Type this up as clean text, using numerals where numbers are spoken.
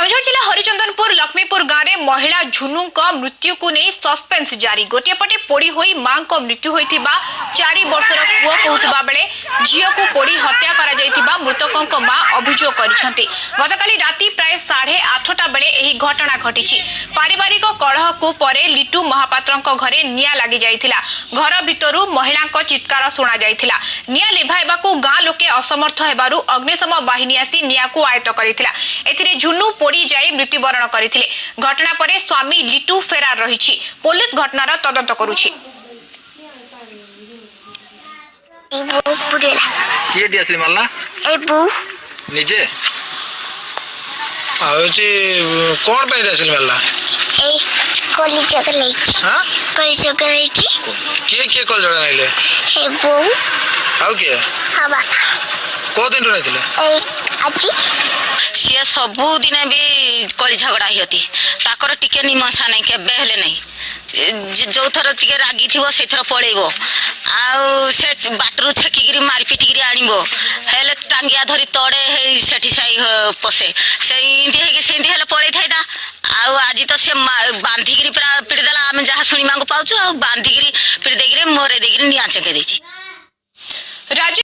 केन्दुझर जिला हरिचंदनपुर लक्ष्मीपुर गाँव में महिला झुनु मृत्यु को नहीं सस्पेंस जारी। गोटे पटे पोड़ी होई मां को मृत्यु होइथिबा 4 वर्षर पुओ कहउतबा बेले झियो को पोड़ी हत्या करा जाइथिबा मृतकों मां अभियोग करिसंती। गतकाली राति प्राय 8:30 बेले एही घटना घटिछि। पारिवारिक कलह को परे लिटू महापात्रक घरे निया लागि जाइथिला। घर भितरु महिला चित्कार सुना जाइथिला। निया लिभाइबाकू गाँ लोके असमर्थ हेबारु अग्निशम बाहिनी आसी निया को आयत्त करिथिला। एथिरे झुनु पोड़ी जाई मृत्युवरण करथिले। घटना परे स्वामी लिटू फेरार रहिछि। पुलिस घटनार तदंत करूछि। किए दियासली मारला ए बू निजे आउची कोन पे दियासली मारला ए कोली चॉकलेट हां कोली चॉकलेट के कोल जडा नाइले ए बू आउ के हाबा को दिन रहितले ए आजी सी सबु दिन भी कली झगड़ा होती ताकर टिके निमसा नहीं के बेहले नहीं जो थर टिके रागी थिवो से थर पळेबो आ से बाटरू छेकीगिरी मारी पिटिगिरी आनिबो हेले टांगिया धरी तड़े हे सेठी साई पसे से इंदी हे से इंदी हेले पळै थाइदा आ आज तो से बांधीगिरी पूरा पिट देला हम जहा सुनी मांगो पाउछु आ बांधीगिरी पिट देगिरी मोरे देगिरी निया चके देछि।